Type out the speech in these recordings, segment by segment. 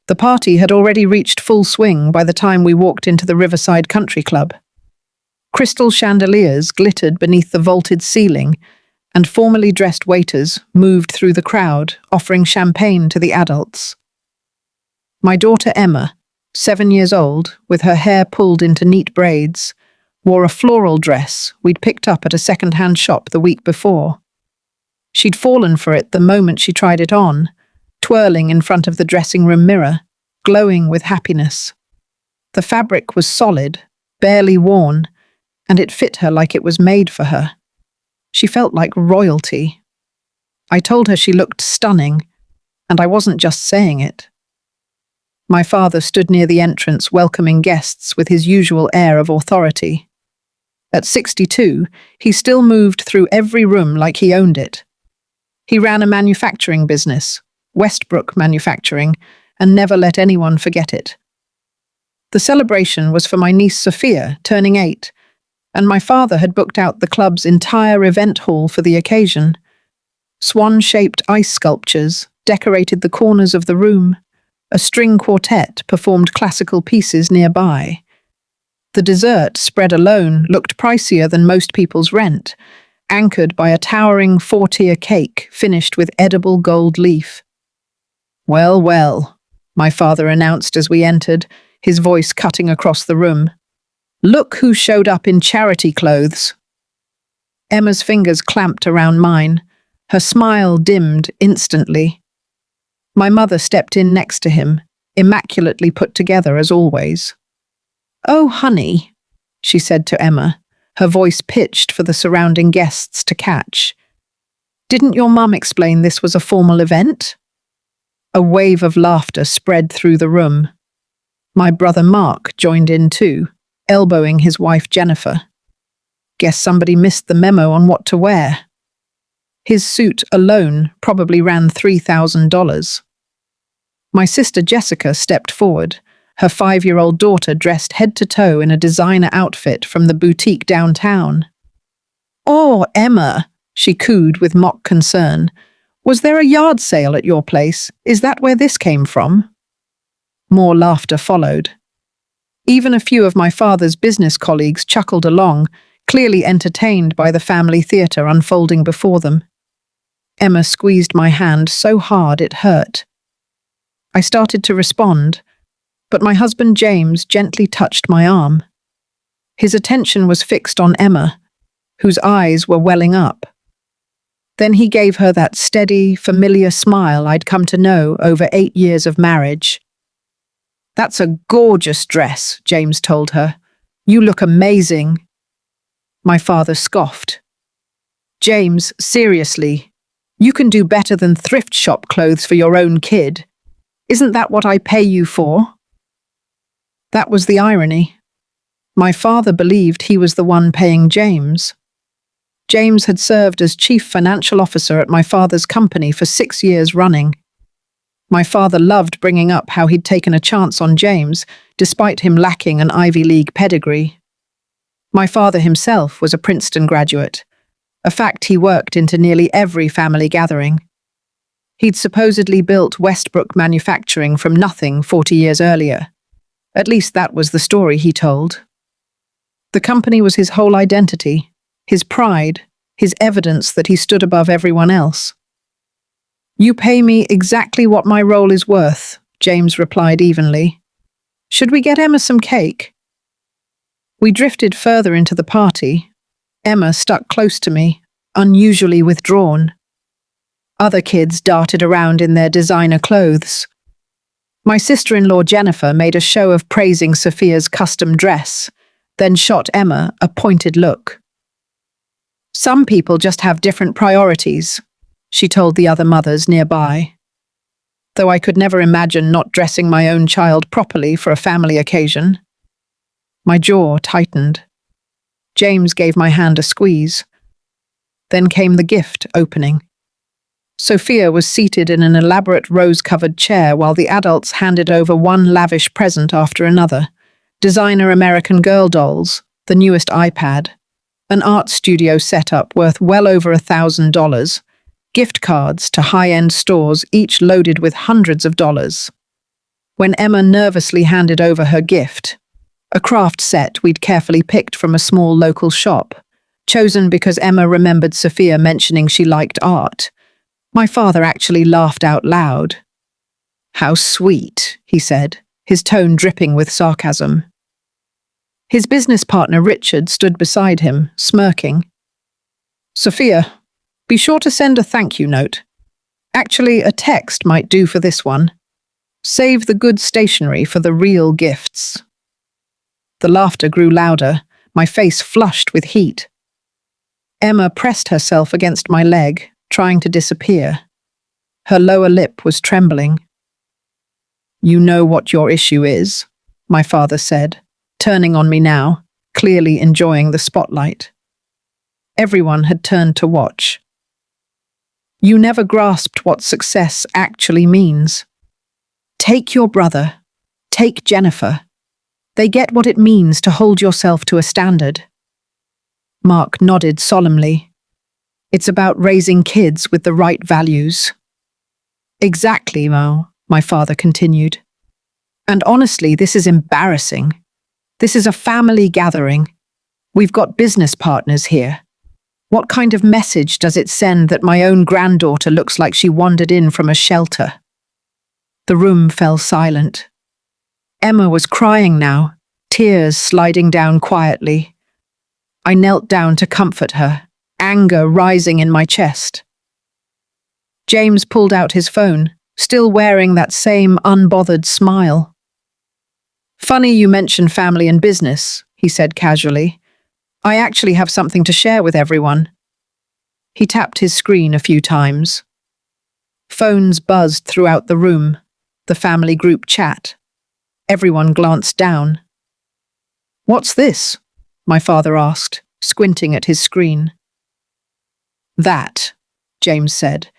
The party had already reached full swing by the time we walked into the Riverside Country Club. Crystal chandeliers glittered beneath the vaulted ceiling, and formally dressed waiters moved through the crowd, offering champagne to the adults. My daughter Emma, 7 years old, with her hair pulled into neat braids, wore a floral dress we'd picked up at a second-hand shop the week before. She'd fallen for it the moment she tried it on, twirling in front of the dressing room mirror, glowing with happiness. The fabric was solid, barely worn, and it fit her like it was made for her. She felt like royalty. I told her she looked stunning, and I wasn't just saying it. My father stood near the entrance welcoming guests with his usual air of authority. At 62, he still moved through every room like he owned it. He ran a manufacturing business, Westbrook Manufacturing, and never let anyone forget it. The celebration was for my niece Sophia, turning 8, and my father had booked out the club's entire event hall for the occasion. Swan-shaped ice sculptures decorated the corners of the room. A string quartet performed classical pieces nearby. The dessert spread alone looked pricier than most people's rent, anchored by a towering 4-tier cake finished with edible gold leaf. "Well, well," my father announced as we entered, his voice cutting across the room. "Look who showed up in charity clothes." Emma's fingers clamped around mine. Her smile dimmed instantly. My mother stepped in next to him, immaculately put together as always. "Oh, honey," she said to Emma, her voice pitched for the surrounding guests to catch. "Didn't your mum explain this was a formal event?" A wave of laughter spread through the room. My brother Mark joined in too, elbowing his wife Jennifer. Guess somebody missed the memo on what to wear. His suit alone probably ran $3,000. My sister Jessica stepped forward, her 5-year-old daughter dressed head to toe in a designer outfit from the boutique downtown. "Oh, Emma," she cooed with mock concern. "Was there a yard sale at your place? Is that where this came from?" More laughter followed. Even a few of my father's business colleagues chuckled along, clearly entertained by the family theatre unfolding before them. Emma squeezed my hand so hard it hurt. I started to respond, but my husband James gently touched my arm. His attention was fixed on Emma, whose eyes were welling up. Then he gave her that steady, familiar smile I'd come to know over 8 years of marriage. "That's a gorgeous dress," James told her. "You look amazing." My father scoffed. "James, seriously, you can do better than thrift shop clothes for your own kid. Isn't that what I pay you for?" That was the irony. My father believed he was the one paying James. James had served as chief financial officer at my father's company for 6 years running. My father loved bringing up how he'd taken a chance on James, despite him lacking an Ivy League pedigree. My father himself was a Princeton graduate, a fact he worked into nearly every family gathering. He'd supposedly built Westbrook Manufacturing from nothing 40 years earlier. At least that was the story he told. The company was his whole identity, his pride, his evidence that he stood above everyone else. "You pay me exactly what my role is worth," James replied evenly. "Should we get Emma some cake?" We drifted further into the party. Emma stuck close to me, unusually withdrawn. Other kids darted around in their designer clothes. My sister-in-law Jennifer made a show of praising Sophia's custom dress, then shot Emma a pointed look. "Some people just have different priorities," she told the other mothers nearby. Though I could never imagine not dressing my own child properly for a family occasion. My jaw tightened. James gave my hand a squeeze. Then came the gift opening. Sophia was seated in an elaborate rose-covered chair while the adults handed over one lavish present after another. Designer American Girl dolls, the newest iPad, an art studio setup worth well over $1,000, gift cards to high-end stores each loaded with hundreds of dollars. when Emma nervously handed over her gift, a craft set we'd carefully picked from a small local shop, chosen because Emma remembered Sophia mentioning she liked art. My father actually laughed out loud. "How sweet," he said, his tone dripping with sarcasm. His business partner Richard stood beside him, smirking. "Sophia, be sure to send a thank you note. Actually, a text might do for this one. Save the good stationery for the real gifts." The laughter grew louder, my face flushed with heat. Emma pressed herself against my leg, trying to disappear. Her lower lip was trembling. "You know what your issue is," my father said, turning on me now, clearly enjoying the spotlight. Everyone had turned to watch. "You never grasped what success actually means. Take your brother. Take Jennifer. They get what it means to hold yourself to a standard." Mark nodded solemnly. "It's about raising kids with the right values." "Exactly, Mo," my father continued. "And honestly, this is embarrassing. This is a family gathering. We've got business partners here. What kind of message does it send that my own granddaughter looks like she wandered in from a shelter?" The room fell silent. Emma was crying now, tears sliding down quietly. I knelt down to comfort her, anger rising in my chest. James pulled out his phone, still wearing that same unbothered smile. "Funny you mention family and business," he said casually. "I actually have something to share with everyone." He tapped his screen a few times. Phones buzzed throughout the room, the family group chat. Everyone glanced down. "What's this?" my father asked, squinting at his screen. "That," James said,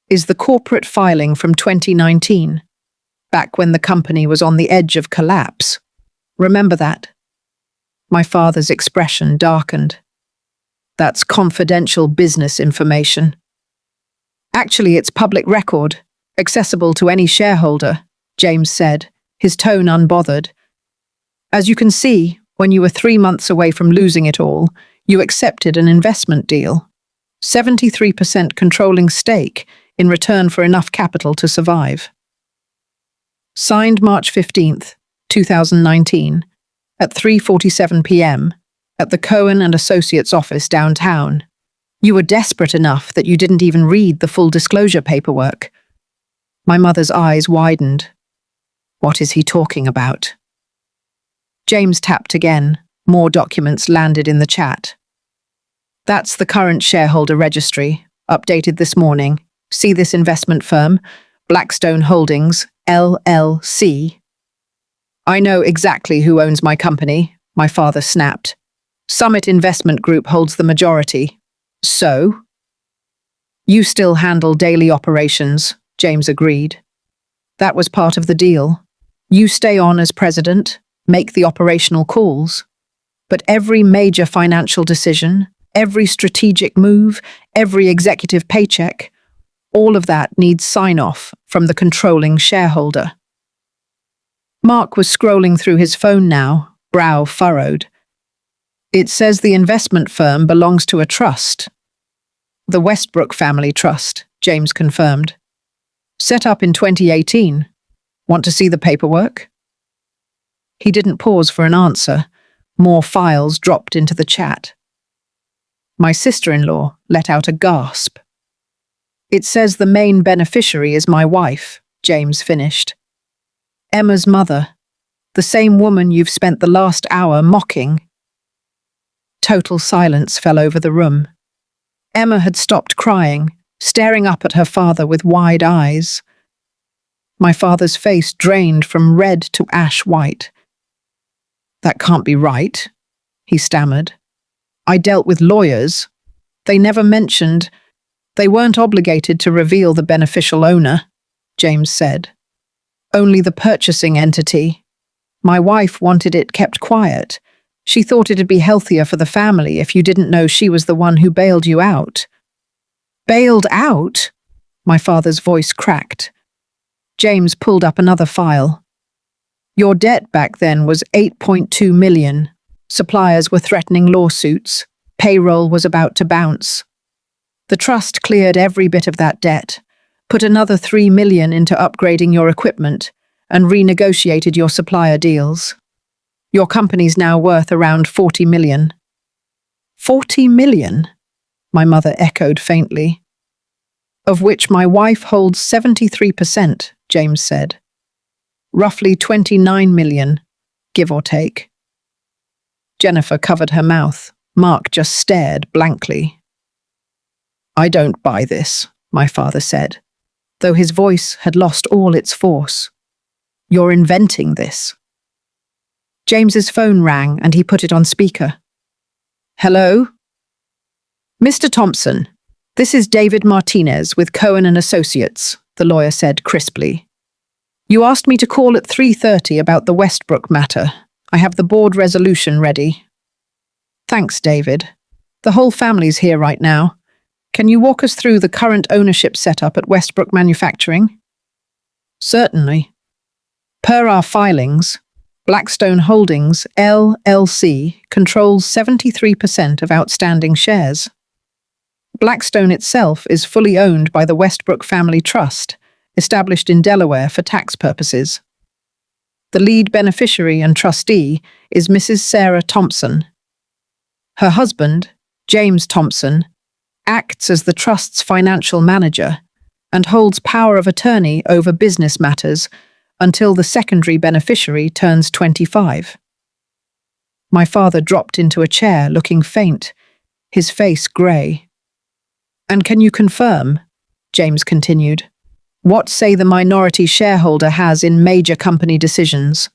"is the corporate filing from 2019, back when the company was on the edge of collapse. Remember that?" My father's expression darkened. "That's confidential business information." "Actually, it's public record, accessible to any shareholder," James said, his tone unbothered. "As you can see, when you were 3 months away from losing it all, you accepted an investment deal. 73% controlling stake in return for enough capital to survive. Signed March 15th, 2019, at 3:47 p.m. at the Cohen and Associates office downtown. You were desperate enough that you didn't even read the full disclosure paperwork." My mother's eyes widened. What is he talking about? James tapped again. More documents landed in the chat. "That's the current shareholder registry, updated this morning. See this investment firm, Blackstone Holdings, LLC. "I know exactly who owns my company," my father snapped. "Summit Investment Group holds the majority. So?" "You still handle daily operations," James agreed. "That was part of the deal. You stay on as president, make the operational calls. But every major financial decision, every strategic move, every executive paycheck, all of that needs sign-off from the controlling shareholder." Mark was scrolling through his phone now, brow furrowed. "It says the investment firm belongs to a trust." "The Westbrook Family Trust," James confirmed. "Set up in 2018. Want to see the paperwork?" He didn't pause for an answer. More files dropped into the chat. My sister-in-law let out a gasp. "It says the main beneficiary is my wife," James finished. "Emma's mother, the same woman you've spent the last hour mocking." Total silence fell over the room. Emma had stopped crying, staring up at her father with wide eyes. My father's face drained from red to ash white. "That can't be right," he stammered. "I dealt with lawyers. They never mentioned—" "They weren't obligated to reveal the beneficial owner," James said. "Only the purchasing entity. My wife wanted it kept quiet. She thought it'd be healthier for the family if you didn't know she was the one who bailed you out." "Bailed out?" My father's voice cracked. James pulled up another file. Your debt back then was 8.2 million. Suppliers were threatening lawsuits. Payroll was about to bounce. The trust cleared every bit of that debt, put another 3 million into upgrading your equipment, and renegotiated your supplier deals. Your company's now worth around 40 million. 40 million? My mother echoed faintly. Of which my wife holds 73%, James said. Roughly 29 million, give or take. Jennifer covered her mouth. Mark just stared blankly. I don't buy this, my father said, though his voice had lost all its force. You're inventing this. James's phone rang and he put it on speaker. Hello? Mr. Thompson, this is David Martinez with Cohen and Associates, the lawyer said crisply. You asked me to call at 3:30 about the Westbrook matter. I have the board resolution ready. Thanks, David. The whole family's here right now. Can you walk us through the current ownership setup at Westbrook Manufacturing? Certainly. Per our filings, Blackstone Holdings, LLC, controls 73% of outstanding shares. Blackstone itself is fully owned by the Westbrook Family Trust, established in Delaware for tax purposes. The lead beneficiary and trustee is Mrs. Sarah Thompson. Her husband, James Thompson, acts as the trust's financial manager and holds power of attorney over business matters until the secondary beneficiary turns 25. My father dropped into a chair, looking faint, his face grey. And can you confirm, James continued, what say the minority shareholder has in major company decisions?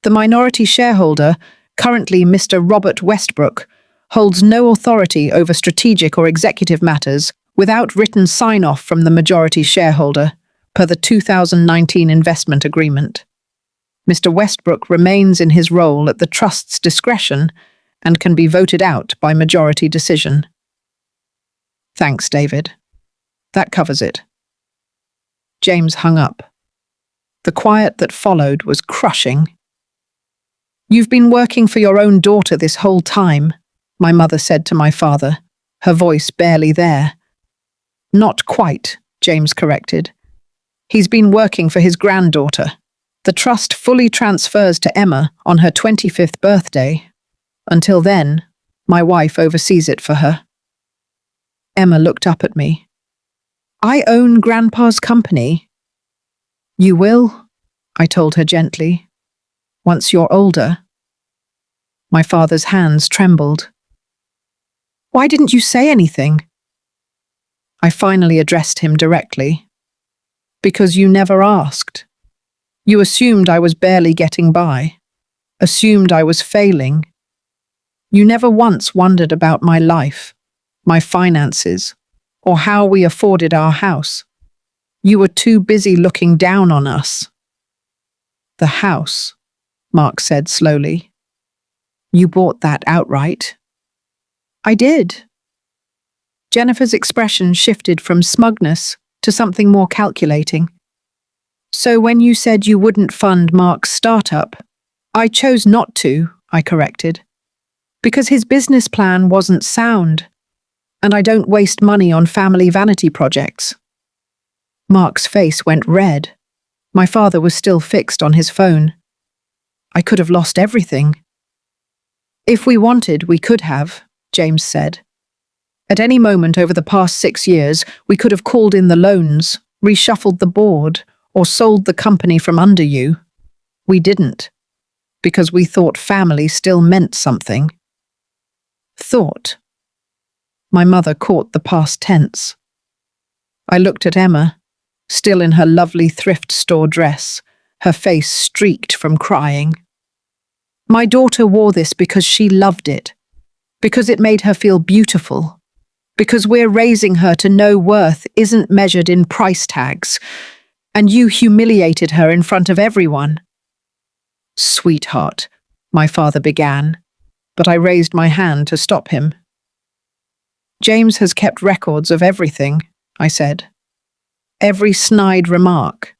The minority shareholder, currently Mr. Robert Westbrook, holds no authority over strategic or executive matters without written sign-off from the majority shareholder, per the 2019 investment agreement. Mr. Westbrook remains in his role at the trust's discretion and can be voted out by majority decision. Thanks, David. That covers it. James hung up. The quiet that followed was crushing. You've been working for your own daughter this whole time, my mother said to my father, her voice barely there. Not quite, James corrected. He's been working for his granddaughter. The trust fully transfers to Emma on her 25th birthday. Until then, my wife oversees it for her. Emma looked up at me. I own Grandpa's company. You will, I told her gently. Once you're older. My father's hands trembled. Why didn't you say anything? I finally addressed him directly. Because you never asked. You assumed I was barely getting by. Assumed I was failing. You never once wondered about my life, my finances, or how we afforded our house. You were too busy looking down on us. The house, Mark said slowly. You bought that outright. I did. Jennifer's expression shifted from smugness to something more calculating. So when you said you wouldn't fund Mark's startup, I chose not to, I corrected. Because his business plan wasn't sound, and I don't waste money on family vanity projects. Mark's face went red. My father was still fixed on his phone. I could have lost everything. If we wanted, we could have, James said. At any moment over the past 6 years, we could have called in the loans, reshuffled the board, or sold the company from under you. We didn't, because we thought family still meant something. Thought. My mother caught the past tense. I looked at Emma, still in her lovely thrift store dress, her face streaked from crying. My daughter wore this because she loved it, because it made her feel beautiful, because we're raising her to know worth isn't measured in price tags, and you humiliated her in front of everyone. Sweetheart, my father began, but I raised my hand to stop him. James has kept records of everything, I said. Every snide remark,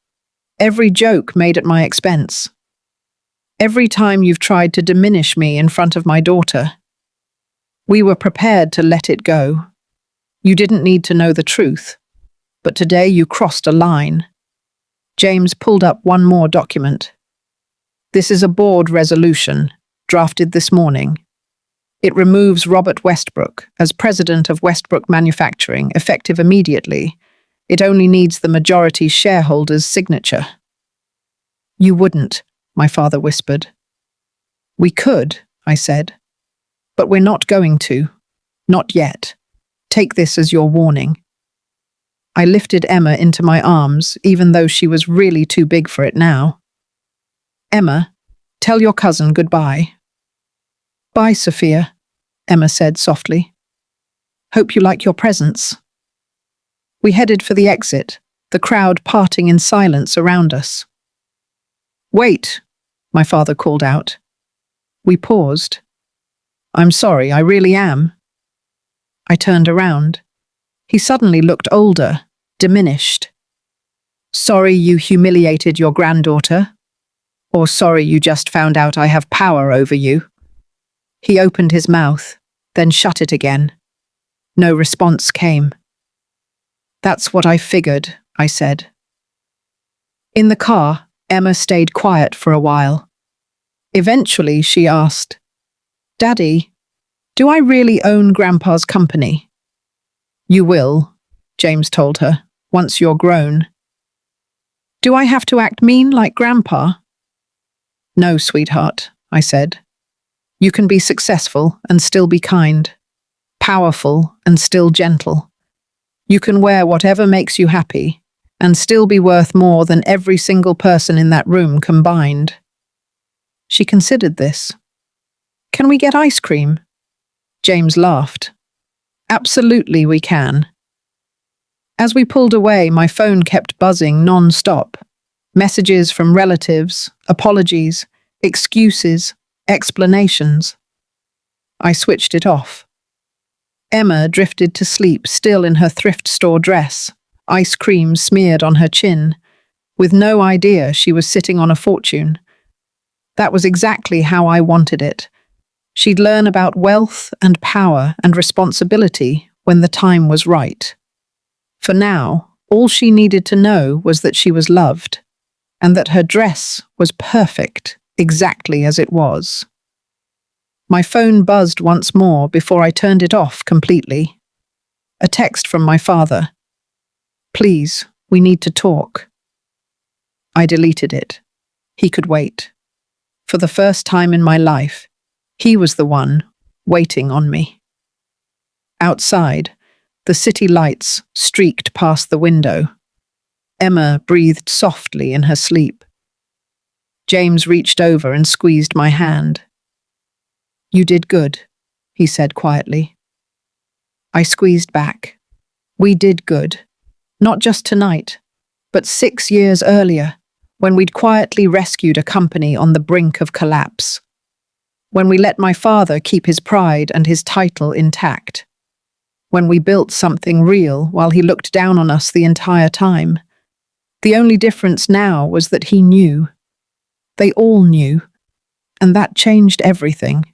Every joke made at my expense. Every time you've tried to diminish me in front of my daughter. We were prepared to let it go. You didn't need to know the truth. But today you crossed a line. James pulled up one more document. This is a board resolution, drafted this morning. It removes Robert Westbrook as president of Westbrook Manufacturing, effective immediately. It only needs the majority shareholder's signature. You wouldn't, my father whispered. We could, I said. But we're not going to. Not yet. Take this as your warning. I lifted Emma into my arms, even though she was really too big for it now. Emma, tell your cousin goodbye. Bye, Sophia, Emma said softly. Hope you like your presents. We headed for the exit, the crowd parting in silence around us. Wait, my father called out. We paused. I'm sorry, I really am. I turned around. He suddenly looked older, diminished. Sorry you humiliated your granddaughter? Or sorry you just found out I have power over you? He opened his mouth, then shut it again. No response came. That's what I figured, I said. In the car, Emma stayed quiet for a while. Eventually, she asked, Daddy, do I really own Grandpa's company? You will, James told her, once you're grown. Do I have to act mean like Grandpa? No, sweetheart, I said. You can be successful and still be kind, powerful and still gentle. You can wear whatever makes you happy and still be worth more than every single person in that room combined. She considered this. Can we get ice cream? James laughed. Absolutely we can. As we pulled away, my phone kept buzzing non-stop. Messages from relatives, apologies, excuses, explanations. I switched it off. Emma drifted to sleep, still in her thrift store dress, ice cream smeared on her chin, with no idea she was sitting on a fortune. That was exactly how I wanted it. She'd learn about wealth and power and responsibility when the time was right. For now, all she needed to know was that she was loved, and that her dress was perfect, exactly as it was. My phone buzzed once more before I turned it off completely. A text from my father. Please, we need to talk. I deleted it. He could wait. For the first time in my life, he was the one waiting on me. Outside, the city lights streaked past the window. Emma breathed softly in her sleep. James reached over and squeezed my hand. You did good, he said quietly. I squeezed back. We did good. Not just tonight, but 6 years earlier, when we'd quietly rescued a company on the brink of collapse. When we let my father keep his pride and his title intact. When we built something real while he looked down on us the entire time. The only difference now was that he knew. They all knew. And that changed everything.